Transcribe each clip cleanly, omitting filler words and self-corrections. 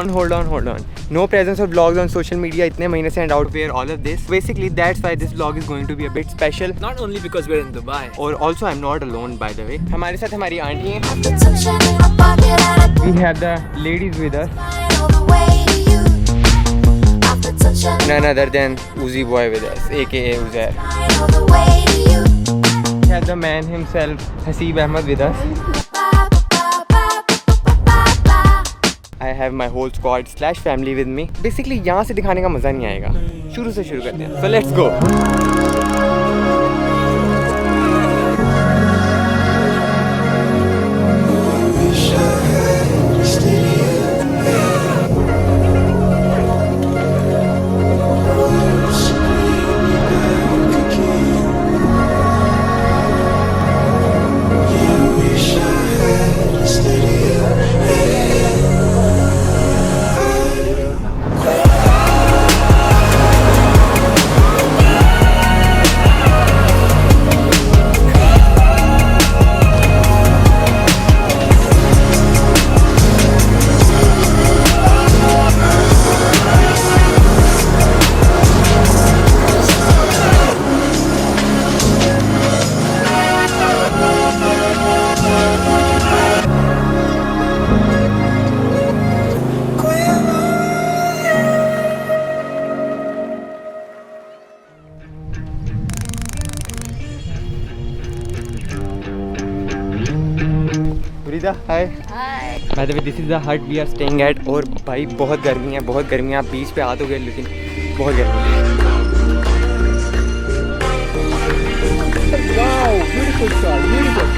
on. No presence of vlogs on social media इतने महीने से and out where all of this. Basically that's why this vlog is going to be a bit special. Not only because we're in Dubai. और also I'm not alone by the way. हमारे साथ हमारी aunty हैं. We have the ladies with us. None other than Uzi boy with us, aka Uzair. We have the man himself, Haseeb Ahmed with us. I have my whole squad / family with me. Basically यहाँ से दिखाने का मज़ा नहीं आएगा. शुरू से शुरू करते हैं. So let's go. Hi. By the way, this is the hut we are staying at. और भाई बहुत गर्मी है आप बीच पे आ तो गए लेकिन बहुत गर्मी है. Wow, beautiful shot, beautiful.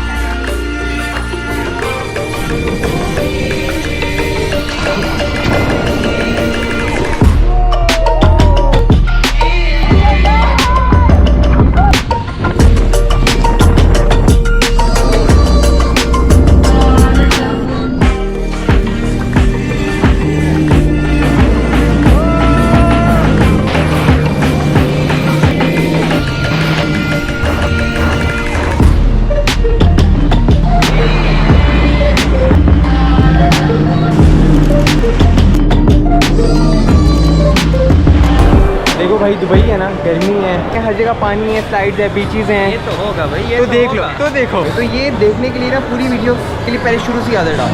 भाई दुबई है ना, गर्मी है, हर जगह पानी है, स्लाइड्स है, बीचेस हैं. ये तो होगा भाई, ये तो देख लो, तो देखो. तो ये देखने के लिए ना पूरी वीडियो के लिए पहले शुरू से आदत डाल.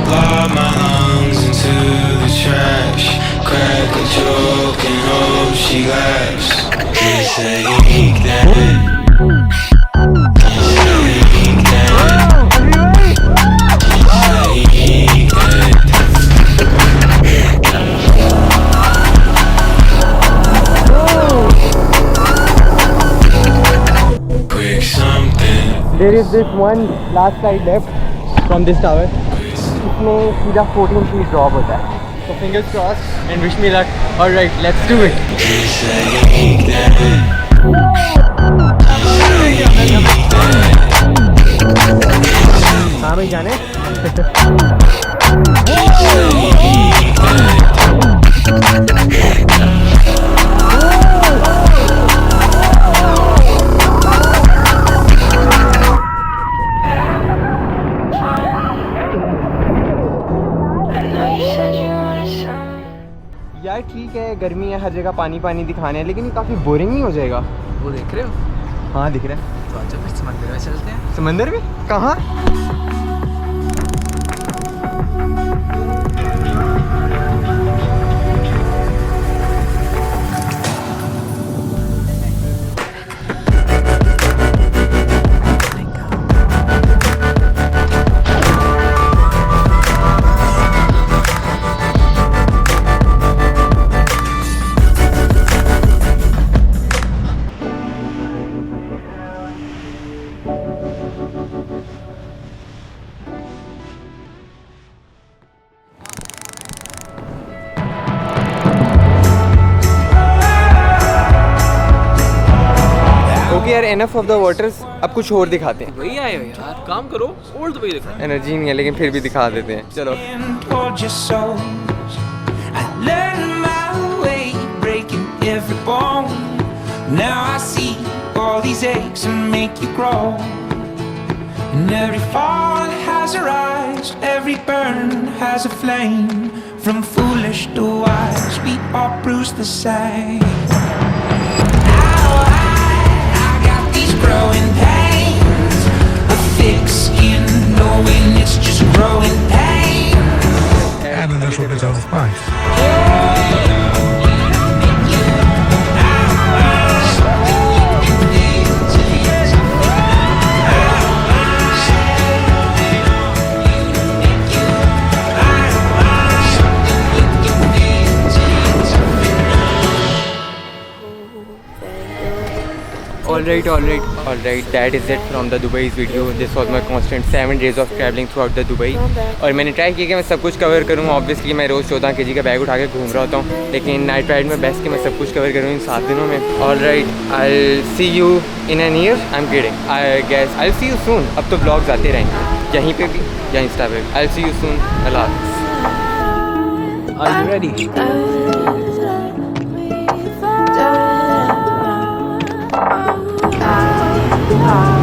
There is this one last slide left from this tower. इसमें सीधा 14 feet drop होता है. So fingers crossed and wish me luck. Alright, let's do it. हाँ भाई जाने. यार ठीक है, गर्मी है, हर जगह पानी पानी दिखाने हैं, लेकिन ये काफ़ी बोरिंग नहीं हो जाएगा? वो देख रहे हो? हाँ दिख रहा है. तो अच्छा फिर समंदर में चलते हैं. समंदर में? कहाँ? यार एनफ ऑफ द वाटर्स. अब कुछ और दिखाते हैं. वही आए हो यार, काम करो. ओल्ड तो वही दिखा. एनर्जी नहीं है लेकिन फिर भी दिखा देते हैं. चलो. And every fall has a rise, every burn has a flame. From foolish crushed to watch, we all bruise the same. I got these growing pains, a thick skin, knowing it's just growing pain. And a little bit of spice. Alright, that is it from the Dubai's video. This was my constant 7 days of traveling throughout the Dubai. और मैंने try किया कि मैं सब कुछ cover करूँ. Obviously मैं रोज़ 14 kg का बैग उठा के घूम रहा होता हूँ, लेकिन नाइट राइड में बेस्ट कि मैं सब कुछ कवर करूँ इन 7 दिनों में. Alright, I'll see you in an year. I'm kidding. I guess I'll see you soon. अब तो vlogs आते रहेंगे यहीं पे भी या इंस्टा पे. I'll see you soon. Allah Hafiz. Are you ready? Oh,